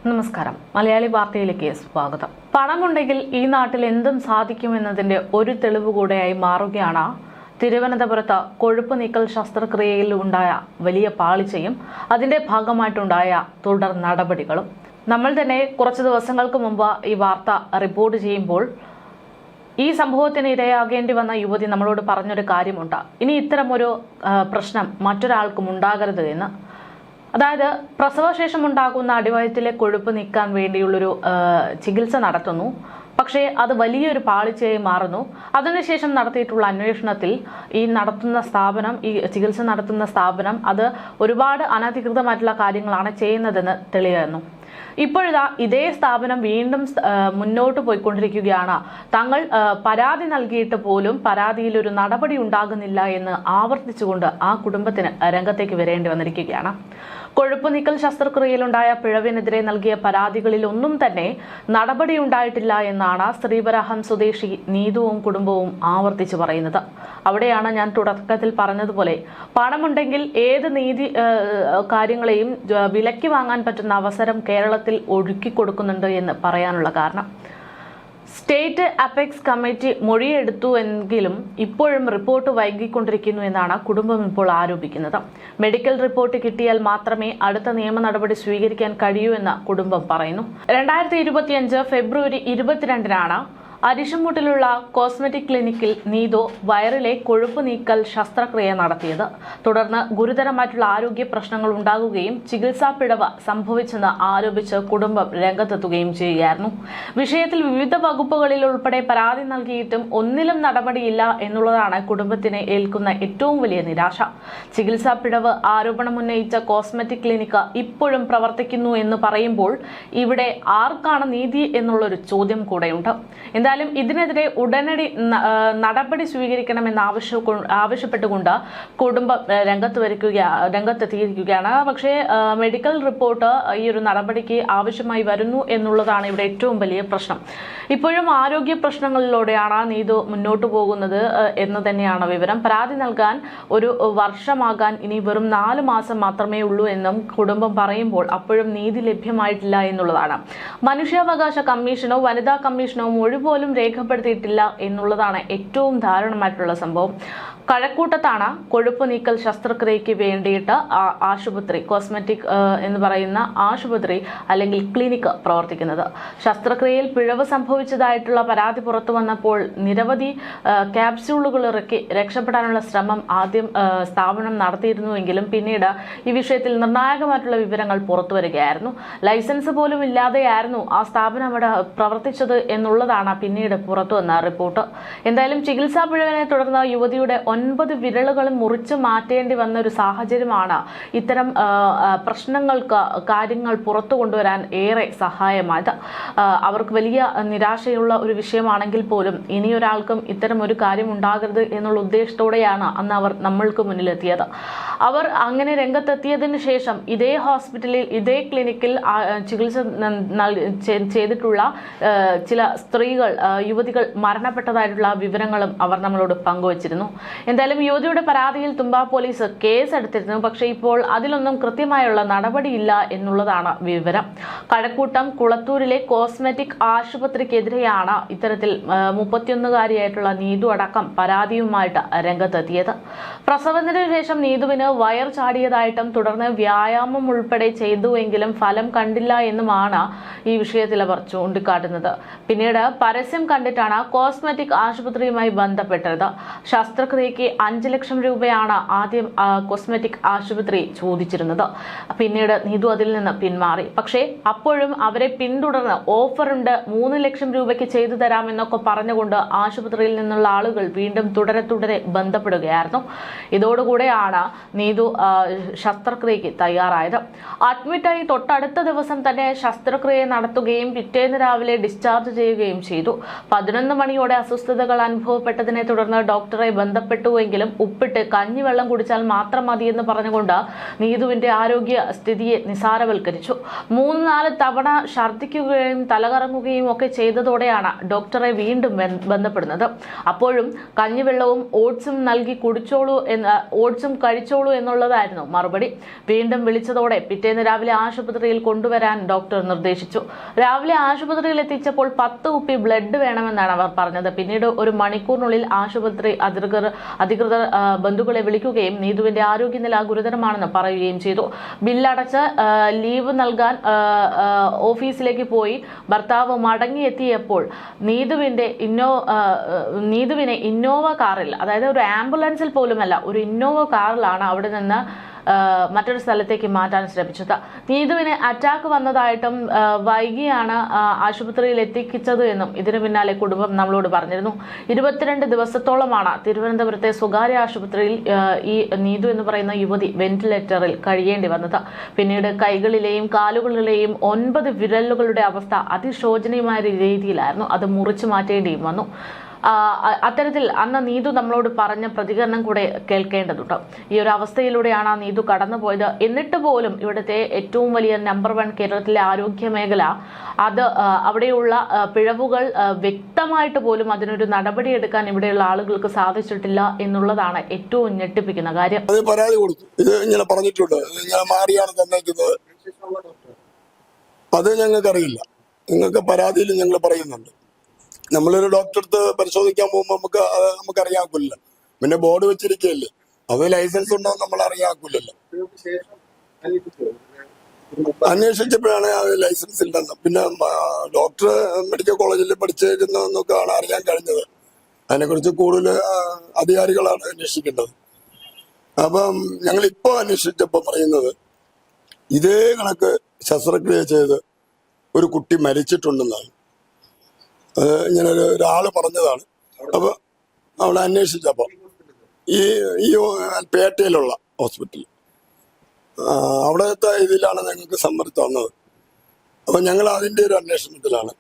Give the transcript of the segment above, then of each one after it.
നമസ്കാരം. മലയാളി വാർത്തയിലേക്ക് സ്വാഗതം. പണമുണ്ടെങ്കിൽ ഈ നാട്ടിൽ എന്തും സാധിക്കുമെന്നതിന്റെ ഒരു തെളിവ് കൂടെയായി മാറുകയാണ് തിരുവനന്തപുരത്ത് കൊഴുപ്പ് നീക്കൽ ശസ്ത്രക്രിയയിൽ ഉണ്ടായ വലിയ പാളിച്ചയും അതിന്റെ ഭാഗമായിട്ടുണ്ടായ തുടർ നടപടികളും. നമ്മൾ തന്നെ കുറച്ച് ദിവസങ്ങൾക്ക് മുമ്പ് ഈ വാർത്ത റിപ്പോർട്ട് ചെയ്യുമ്പോൾ ഈ സംഭവത്തിന് ഇരയാകേണ്ടി വന്ന യുവതി നമ്മളോട് പറഞ്ഞൊരു കാര്യമുണ്ട്. ഇനി ഇത്തരമൊരു പ്രശ്നം മറ്റൊരാൾക്കും ഉണ്ടാകരുത് എന്ന്. അതായത് പ്രസവശേഷം ഉണ്ടാകുന്ന അടിവയറ്റിലെ കൊഴുപ്പ് നീക്കാൻ വേണ്ടിയുള്ളൊരു ചികിത്സ നടത്തുന്നു. പക്ഷേ അത് വലിയൊരു പാളിച്ചയായി മാറുന്നു. അതിനുശേഷം നടത്തിയിട്ടുള്ള അന്വേഷണത്തിൽ ഈ ചികിത്സ നടത്തുന്ന സ്ഥാപനം അത് ഒരുപാട് അനധികൃതമായിട്ടുള്ള കാര്യങ്ങളാണ് ചെയ്യുന്നതെന്ന് തെളിയുന്നു. ഇപ്പോഴിതാ ഇതേ സ്ഥാപനം വീണ്ടും മുന്നോട്ട് പോയിക്കൊണ്ടിരിക്കുകയാണ്. തങ്ങൾ പരാതി നൽകിയിട്ട് പോലും പരാതിയിൽ ഒരു നടപടി ഉണ്ടാകുന്നില്ല എന്ന് ആവർത്തിച്ചുകൊണ്ട് ആ കുടുംബത്തിന് രംഗത്തേക്ക് വരേണ്ടി വന്നിരിക്കുകയാണ്. കൊഴുപ്പ് നീക്കൽ ശസ്ത്രക്രിയയിലുണ്ടായ പിഴവിനെതിരെ നൽകിയ പരാതികളിൽ ഒന്നും തന്നെ നടപടി ഉണ്ടായിട്ടില്ല എന്നാണ് ശ്രീവരാഹം സ്വദേശി നീതുവും കുടുംബവും ആവർത്തിച്ചു പറയുന്നത്. അവിടെയാണ് ഞാൻ തുടക്കത്തിൽ പറഞ്ഞതുപോലെ പണമുണ്ടെങ്കിൽ ഏത് നീതി കാര്യങ്ങളെയും വിലയ്ക്ക് വാങ്ങാൻ പറ്റുന്ന അവസരം കേരളത്തിൽ ഒഴുക്കി കൊടുക്കുന്നുണ്ട് എന്ന് പറയാനുള്ള കാരണം. സ്റ്റേറ്റ് അപെക്സ് കമ്മിറ്റി മൊഴിയെടുത്തു എങ്കിലും ഇപ്പോഴും റിപ്പോർട്ട് വൈകിക്കൊണ്ടിരിക്കുന്നു എന്നാണ് കുടുംബം ഇപ്പോൾ ആരോപിക്കുന്നത്. മെഡിക്കൽ റിപ്പോർട്ട് കിട്ടിയാൽ മാത്രമേ അടുത്ത നിയമ നടപടി സ്വീകരിക്കാൻ കഴിയൂ എന്ന് കുടുംബം പറയുന്നു. 2025 ഫെബ്രുവരി 22-നാണ് അരിശുമുട്ടിലുള്ള കോസ്മെറ്റിക് ക്ലിനിക്കിൽ നീതു വയറിലെ കൊഴുപ്പ് നീക്കൽ ശസ്ത്രക്രിയ നടത്തിയത്. തുടർന്ന് ഗുരുതരമായിട്ടുള്ള ആരോഗ്യ പ്രശ്നങ്ങൾ ഉണ്ടാകുകയും ചികിത്സാ പിഴവ് സംഭവിച്ചെന്ന് ആരോപിച്ച് കുടുംബം രംഗത്തെത്തുകയും ചെയ്യുകയായിരുന്നു. വിഷയത്തിൽ വിവിധ വകുപ്പുകളിൽ ഉൾപ്പെടെ പരാതി നൽകിയിട്ടും ഒന്നിലും നടപടിയില്ല എന്നുള്ളതാണ് കുടുംബത്തിനെ ഏൽക്കുന്ന ഏറ്റവും വലിയ നിരാശ. ചികിത്സാ പിഴവ് ആരോപണമുന്നയിച്ച കോസ്മെറ്റിക് ക്ലിനിക്ക് ഇപ്പോഴും പ്രവർത്തിക്കുന്നു എന്ന് പറയുമ്പോൾ ഇവിടെ ആർക്കാണ് നീതി എന്നുള്ളൊരു ചോദ്യം കൂടെയുണ്ട്. എന്തായാലും ഇതിനെതിരെ ഉടനടി നടപടി സ്വീകരിക്കണമെന്ന് ആവശ്യപ്പെട്ടുകൊണ്ട് കുടുംബം രംഗത്തെത്തിയിരിക്കുകയാണ്. പക്ഷേ മെഡിക്കൽ റിപ്പോർട്ട് ഈ ഒരു നടപടിക്ക് ആവശ്യമായി വരുന്നു എന്നുള്ളതാണ് ഇവിടെ ഏറ്റവും വലിയ പ്രശ്നം. ഇപ്പോഴും ആരോഗ്യ പ്രശ്നങ്ങളിലൂടെയാണ് നീതു മുന്നോട്ട് പോകുന്നത് എന്ന് തന്നെയാണ് വിവരം. പരാതി നൽകാൻ ഒരു വർഷമാകാൻ ഇനി വെറും 4 മാസം മാത്രമേ ഉള്ളൂ എന്നും കുടുംബം പറയുമ്പോൾ അപ്പോഴും നീതി ലഭ്യമായിട്ടില്ല എന്നുള്ളതാണ്. മനുഷ്യാവകാശ കമ്മീഷനോ വനിതാ കമ്മീഷനോ മൊഴി പോലും രേഖപ്പെടുത്തിയിട്ടില്ല എന്നുള്ളതാണ് ഏറ്റവും ദാരുണമായിട്ടുള്ള സംഭവം. കഴക്കൂട്ടത്താണ് കൊഴുപ്പ് നീക്കൽ ശസ്ത്രക്രിയയ്ക്ക് വേണ്ടിയിട്ട് ആശുപത്രി, കോസ്മെറ്റിക് എന്ന് പറയുന്ന ആശുപത്രി അല്ലെങ്കിൽ ക്ലിനിക്ക് പ്രവർത്തിക്കുന്നത്. ശസ്ത്രക്രിയയിൽ പിഴവ് സംഭവിച്ചതായിട്ടുള്ള പരാതി പുറത്തു വന്നപ്പോൾ നിരവധി ക്യാപ്സ്യൂളുകൾ ഇറക്കി രക്ഷപ്പെടാനുള്ള ശ്രമം ആദ്യം സ്ഥാപനം നടത്തിയിരുന്നുവെങ്കിലും പിന്നീട് ഈ വിഷയത്തിൽ നിർണായകമായിട്ടുള്ള വിവരങ്ങൾ പുറത്തു വരികയായിരുന്നു. ലൈസൻസ് പോലും ഇല്ലാതെയായിരുന്നു ആ സ്ഥാപനം അവിടെ പ്രവർത്തിച്ചത് എന്നുള്ളതാണ് പിന്നീട് പുറത്തു വന്ന റിപ്പോർട്ട്. എന്തായാലും ചികിത്സാ പിഴവിനെ തുടർന്ന് യുവതിയുടെ 9 വിരലുകളും മുറിച്ചു മാറ്റേണ്ടി വന്ന ഒരു സാഹചര്യമാണ് ഇത്തരം കാര്യങ്ങൾ പുറത്തു കൊണ്ടുവരാൻ ഏറെ സഹായമായത്. അവർക്ക് വലിയ നിരാശയുള്ള ഒരു വിഷയമാണെങ്കിൽ പോലും ഇനിയൊരാൾക്കും ഇത്തരം ഒരു കാര്യം ഉണ്ടാകരുത് എന്നുള്ള ഉദ്ദേശത്തോടെയാണ് അന്ന് അവർ നമ്മൾക്ക് മുന്നിലെത്തിയത്. അവർ അങ്ങനെ രംഗത്തെത്തിയതിനു ശേഷം ഇതേ ഹോസ്പിറ്റലിൽ ഇതേ ക്ലിനിക്കിൽ ചികിത്സ ചെയ്തിട്ടുള്ള ചില യുവതികൾ മരണപ്പെട്ടതായിട്ടുള്ള വിവരങ്ങളും അവർ നമ്മളോട് പങ്കുവച്ചിരുന്നു. എന്തായാലും യുവതിയുടെ പരാതിയിൽ തുമ്പ പോലീസ് കേസ് എടുത്തിരുന്നു. പക്ഷേ ഇപ്പോൾ അതിലൊന്നും കൃത്യമായുള്ള നടപടിയില്ല എന്നുള്ളതാണ് വിവരം. കഴക്കൂട്ടം കുളത്തൂരിലെ കോസ്മെറ്റിക് ആശുപത്രിക്കെതിരെയാണ് ഇത്തരത്തിൽ 31-കാരിയായിട്ടുള്ള നീതു അടക്കം പരാതിയുമായിട്ട് രംഗത്തെത്തിയത്. പ്രസവത്തിന് ശേഷം നീതുവിന് വയർ ചാടിയതായിട്ടും തുടർന്ന് വ്യായാമം ഉൾപ്പെടെ ചെയ്തുവെങ്കിലും ഫലം കണ്ടില്ല എന്നുമാണ് ഈ വിഷയത്തിൽ അവർ ചൂണ്ടിക്കാട്ടുന്നത്. പിന്നീട് പരസ്യം കണ്ടിട്ടാണ് കോസ്മെറ്റിക് ആശുപത്രിയുമായി ബന്ധപ്പെട്ടത്. ശസ്ത്രക്രിയയ്ക്ക് 5 ലക്ഷം രൂപയാണ് ആദ്യം കോസ്മെറ്റിക് ആശുപത്രി ചോദിച്ചിരുന്നത്. പിന്നീട് നീതു അതിൽ നിന്ന് പിന്മാറി. പക്ഷേ അപ്പോഴും അവരെ പിന്തുടർന്ന് ഓഫറുണ്ട്, 3 ലക്ഷം രൂപയ്ക്ക് ചെയ്തു തരാമെന്നൊക്കെ പറഞ്ഞുകൊണ്ട് ആശുപത്രിയിൽ നിന്നുള്ള ആളുകൾ വീണ്ടും തുടരെ ബന്ധപ്പെടുകയായിരുന്നു. ഇതോടുകൂടെയാണ് നീതു ശസ്ത്രക്രിയയ്ക്ക് തയ്യാറായത്. അഡ്മിറ്റായി തൊട്ടടുത്ത ദിവസം തന്നെ ശസ്ത്രക്രിയ നടത്തുകയും പിറ്റേന്ന് രാവിലെ ഡിസ്ചാർജ് ചെയ്യുകയും ചെയ്തു. 11 മണിയോടെ അസ്വസ്ഥതകൾ അനുഭവപ്പെട്ടതിനെ തുടർന്ന് ഡോക്ടറെ ബന്ധപ്പെട്ടുവെങ്കിലും ഉപ്പിട്ട് കഞ്ഞിവെള്ളം കുടിച്ചാൽ മാത്രം മതിയെന്ന് പറഞ്ഞുകൊണ്ട് നീതുവിന്റെ ആരോഗ്യ സ്ഥിതിയെ നിസാരവൽക്കരിച്ചു. 3-4 തവണ ഛർദ്ദിക്കുകയും തലകറങ്ങുകയും ഒക്കെ ചെയ്തതോടെയാണ് ഡോക്ടറെ വീണ്ടും ബന്ധപ്പെടുന്നത്. അപ്പോഴും കഞ്ഞിവെള്ളവും ഓട്സും നൽകി കുടിച്ചോളൂ ഓട്സും കഴിച്ചോളൂ എന്നുള്ളതായിരുന്നു മറുപടി. വീണ്ടും വിളിച്ചതോടെ പിറ്റേന്ന് രാവിലെ ആശുപത്രിയിൽ കൊണ്ടുവരാൻ ഡോക്ടർ നിർദ്ദേശിച്ചു. രാവിലെ ആശുപത്രിയിൽ എത്തിച്ചപ്പോൾ 10 കുപ്പി ബ്ലഡ് വേണമെന്നാണ് അവർ പറഞ്ഞത്. പിന്നീട് ഒരു മണിക്കൂറിനുള്ളിൽ ആശുപത്രി അധികൃതർ ബന്ധുക്കളെ വിളിക്കുകയും നീതുവിന്റെ ആരോഗ്യനില ഗുരുതരമാണെന്ന് പറയുകയും ചെയ്തു. ബില്ലടച്ച് ലീവ് നൽകാൻ ഓഫീസിലേക്ക് പോയി ഭർത്താവ് മടങ്ങിയെത്തിയപ്പോൾ നീതുവിനെ ഇന്നോവ കാറിൽ, അതായത് ഒരു ആംബുലൻസിൽ പോലുമല്ല, ഒരു ഇന്നോവ കാറിലാണ് അവിടെ നിന്ന് മറ്റൊരു സ്ഥലത്തേക്ക് മാറ്റാൻ ശ്രമിച്ചത്. നീതുവിന് അറ്റാക്ക് വന്നതായിട്ടും വൈകിയാണ് ആശുപത്രിയിൽ എത്തിച്ചത് എന്നും ഇതിനു പിന്നാലെ കുടുംബം നമ്മളോട് പറഞ്ഞിരുന്നു. 22 ദിവസത്തോളമാണ് തിരുവനന്തപുരത്തെ സ്വകാര്യ ആശുപത്രിയിൽ ഈ നീതു എന്ന് പറയുന്ന യുവതി വെന്റിലേറ്ററിൽ കഴിയേണ്ടി വന്നത്. പിന്നീട് കൈകളിലെയും കാലുകളിലെയും 9 വിരലുകളുടെ അവസ്ഥ അതിശോചനീയമായ രീതിയിലായിരുന്നു. അത് മുറിച്ചു മാറ്റേണ്ടിയും വന്നു. അത്തരത്തിൽ അന്ന് നീതു നമ്മളോട് പറഞ്ഞ പ്രതികരണം കൂടെ കേൾക്കേണ്ടതുണ്ട്. ഈ ഒരു അവസ്ഥയിലൂടെയാണ് ആ നീതു കടന്നുപോയത്. എന്നിട്ട് പോലും ഇവിടുത്തെ ഏറ്റവും വലിയ നമ്പർ 1 കേരളത്തിലെ ആരോഗ്യ മേഖല അവിടെയുള്ള പിഴവുകൾ വ്യക്തമായിട്ട് പോലും അതിനൊരു നടപടിയെടുക്കാൻ ഇവിടെയുള്ള ആളുകൾക്ക് സാധിച്ചിട്ടില്ല എന്നുള്ളതാണ് ഏറ്റവും ഞെട്ടിപ്പിക്കുന്ന കാര്യം. പരാതി കൊടുത്തു. ഇത് ഇങ്ങനെ പറഞ്ഞിട്ടുണ്ട്, ഇങ്ങനെ മാറിയാണ് തന്നേക്കുന്നത്. അത് ഞങ്ങൾക്കറിയില്ല. നിങ്ങൾക്ക് പരാതിയിൽ ഞങ്ങൾ പറയുന്നുണ്ട്. നമ്മളൊരു ഡോക്ടറെ അടുത്ത് പരിശോധിക്കാൻ പോകുമ്പോൾ നമുക്കറിയാക്കില്ല. പിന്നെ ബോർഡ് വെച്ചിരിക്കുകയല്ലേ, അത് ലൈസൻസ് ഉണ്ടോ നമ്മൾ അറിയാക്കില്ലല്ലോ. അന്വേഷിച്ചപ്പോഴാണ് അത് ലൈസൻസ് ഇല്ലെന്ന്. പിന്നെ ഡോക്ടർ മെഡിക്കൽ കോളേജിൽ പഠിച്ചിരുന്നൊക്കെയാണ് അറിയാൻ കഴിഞ്ഞത്. അതിനെക്കുറിച്ച് കൂടുതൽ അധികാരികളാണ് അന്വേഷിക്കേണ്ടത്. അപ്പം ഞങ്ങളിപ്പോ അന്വേഷിച്ചപ്പോ പറയുന്നത് ഇതേ കണക്ക് ശസ്ത്രക്രിയ ചെയ്ത് ഒരു കുട്ടി മരിച്ചിട്ടുണ്ടെന്നാണ്. ഇങ്ങനെ ഒരാള് പറഞ്ഞതാണ്. അപ്പൊ അവിടെ അന്വേഷിച്ചപ്പോ ഈ പേട്ടയിലുള്ള ഹോസ്പിറ്റൽ, അവിടത്തെ ഇതിലാണ് ഞങ്ങൾക്ക് സമ്മർദ്ദം തന്നത്. അപ്പൊ ഞങ്ങൾ അതിന്റെ ഒരു അന്വേഷണത്തിലാണ്.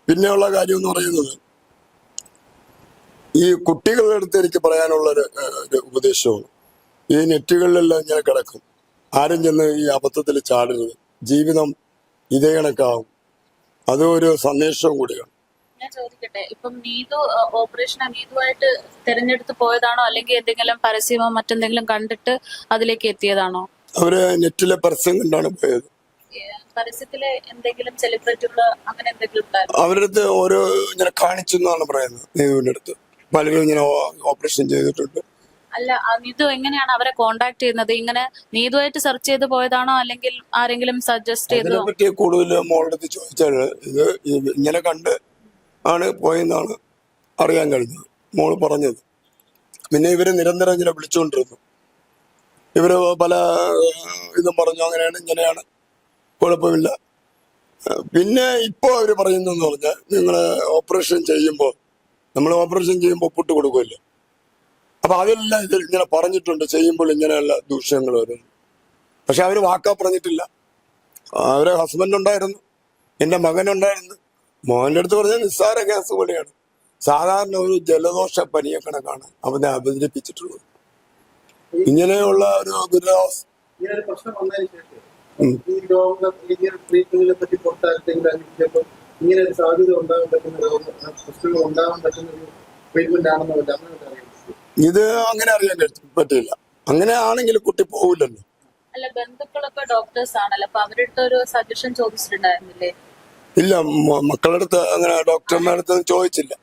പിന്നെയുള്ള കാര്യം എന്ന് പറയുന്നത്, ഈ കുട്ടികളുടെ അടുത്ത് എനിക്ക് പറയാനുള്ള ഒരു ഉപദേശമാണ്. ഈ നെറ്റുകളിലെല്ലാം ഇങ്ങനെ കിടക്കും, ആരും ചെന്ന് ഈ അബദ്ധത്തിൽ ചാടരുത്. ജീവിതം ഇതേ കണക്കാവും. അതൊരു സന്ദേശവും കൂടിയാണ്. ഞാൻ ചോദിക്കട്ടെ, ഇപ്പം നീതു ഓപ്പറേഷൻ നീതുവായിട്ട് തെരഞ്ഞെടുത്ത് പോയതാണോ, അല്ലെങ്കിൽ എന്തെങ്കിലും പരസ്യമോ മറ്റെന്തെങ്കിലും കണ്ടിട്ട് അതിലേക്ക് എത്തിയതാണോ? അവര് നെറ്റിലെ പരസ്യം കണ്ടാണ് പോയത്. പരസ്യത്തിലെ എന്തെങ്കിലും സെലിബ്രിറ്റികള് അങ്ങനെ എന്തെങ്കിലും ഉണ്ടായിരുന്നു? അവരുടെ അടുത്ത് ഓരോ ഇങ്ങനെ കാണിച്ചു എന്നാണ് പറയുന്നത്. നീതുവിന്റെ അടുത്ത് പലരും ഇങ്ങനെ ഓപ്പറേഷൻ ചെയ്തിട്ടുണ്ട്. അല്ല, നീതു എങ്ങനെയാണ് അവരെ കോണ്ടാക്ട് ചെയ്യുന്നത്? ഇങ്ങനെ നീതുവായിട്ട് സെർച്ച് ചെയ്ത് പോയതാണോ, അല്ലെങ്കിൽ ആരെങ്കിലും സജസ്റ്റ് ചെയ്തോ? അതിനെപ്പറ്റി കൂടുതൽ മോളുടെ അടുത്ത് ചോദിച്ചാൽ ഇത് ഇങ്ങനെ കണ്ട് ആണ് പോയെന്നാണ് അറിയാൻ കഴിഞ്ഞത്, മോള് പറഞ്ഞത്. പിന്നെ ഇവര് നിരന്തരം ഇങ്ങനെ വിളിച്ചുകൊണ്ടിരുന്നു. ഇവര് പല ഇതും പറഞ്ഞു, അങ്ങനെയാണ് ഇങ്ങനെയാണ്, കുഴപ്പമില്ല. പിന്നെ ഇപ്പോ അവര് പറയുന്നതെന്ന് പറഞ്ഞാൽ, നിങ്ങൾ ഓപ്പറേഷൻ ചെയ്യുമ്പോൾ ഒപ്പിട്ട് കൊടുക്കുമല്ലോ. അപ്പൊ അതെല്ലാം ഇതിൽ ഇങ്ങനെ പറഞ്ഞിട്ടുണ്ട്, ചെയ്യുമ്പോൾ ഇങ്ങനെയുള്ള ദൂഷ്യങ്ങൾ വരുന്നു. പക്ഷെ അവര് വാക്കാ പറഞ്ഞിട്ടില്ല. അവരെ ഹസ്ബൻഡ് ഉണ്ടായിരുന്നു, എന്റെ മകനുണ്ടായിരുന്നു. മോന്റെ അടുത്ത് പറഞ്ഞാൽ നിസ്സാര കേസ് പോലെയാണ്. സാധാരണ ഒരു ജലദോഷ പനിയെ കണക്കാണ് അവനെ അവതരിപ്പിച്ചിട്ടുള്ളത്. ഇങ്ങനെയുള്ള ഒരു ദുരിതാവസ്ഥ ഇങ്ങനെ ഒരു സാധ്യത ഉണ്ടാകാൻ പറ്റുന്ന പ്രശ്നങ്ങൾ ഉണ്ടാകാൻ പറ്റുന്ന ഒരു ട്രീറ്റ്മെന്റ് ആണെന്ന് ഇത് അങ്ങനെ അറിയാൻ പറ്റില്ല. അങ്ങനെ ആണെങ്കിൽ കുട്ടി പോവില്ലല്ലോ. അല്ല, ബന്ധുക്കളൊക്കെ ഡോക്ടേഴ്സ് ആണല്ലോ, അപ്പൊ അവരുടെ ഒരു സജഷൻ ചോദിച്ചിട്ടുണ്ടായിരുന്നില്ലേ? ഇല്ല, മക്കളുടെ അടുത്ത് അങ്ങനെ ഡോക്ടർമാരുടെ അടുത്ത് ചോദിച്ചില്ല.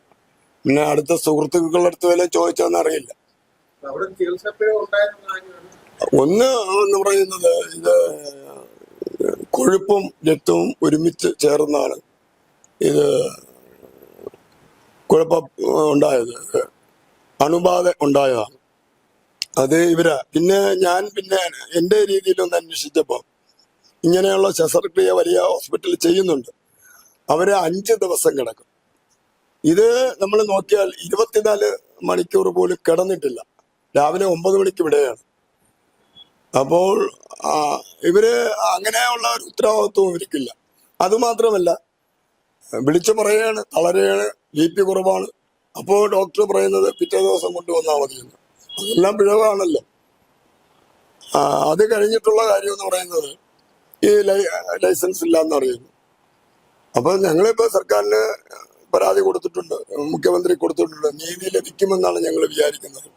പിന്നെ അടുത്ത സുഹൃത്തുക്കളുടെ അടുത്ത് വല്ല ചോദിച്ചതെന്ന് അറിയില്ല. ഒന്ന് എന്ന് പറയുന്നത്, ഇത് കൊഴുപ്പും രക്തവും ഒരുമിച്ച് ചേർന്നാണ് ഇത് കുഴപ്പം ഉണ്ടായത്, അണുബാധ ഉണ്ടായതാണ്. അത് പിന്നെ ഞാൻ എൻ്റെ രീതിയിലൊന്ന് അന്വേഷിച്ചപ്പോൾ ഇങ്ങനെയുള്ള ശസ്ത്രക്രിയ വലിയ ഹോസ്പിറ്റലിൽ ചെയ്യുന്നുണ്ട്. അവര് 5 ദിവസം കിടക്കും. ഇത് നമ്മൾ നോക്കിയാൽ 24 മണിക്കൂർ പോലും കിടന്നിട്ടില്ല. രാവിലെ 9 മണിക്ക് വിടുകയാണ്. അപ്പോൾ ഇവര് അങ്ങനെയുള്ള ഒരു ഉത്തരവാദിത്വം ഇവർക്കില്ല. അതുമാത്രമല്ല, വിളിച്ചു പറയുകയാണ്, തളരുകയാണ്, BP കുറവാണ്. അപ്പോൾ ഡോക്ടർ പറയുന്നത് പിറ്റേ ദിവസം കൊണ്ടുവന്നാൽ മതിയെന്ന്. അതെല്ലാം പിഴവാണല്ലോ. അത് കഴിഞ്ഞിട്ടുള്ള കാര്യം എന്ന് പറയുന്നത് ഈ ലൈസൻസ് ഇല്ലാന്ന് അറിയുന്നു. അപ്പൊ ഞങ്ങളിപ്പോ സർക്കാരിന് പരാതി കൊടുത്തിട്ടുണ്ട്, മുഖ്യമന്ത്രി കൊടുത്തിട്ടുണ്ട്. നീതി ലഭിക്കുമെന്നാണ് ഞങ്ങൾ വിചാരിക്കുന്നത്.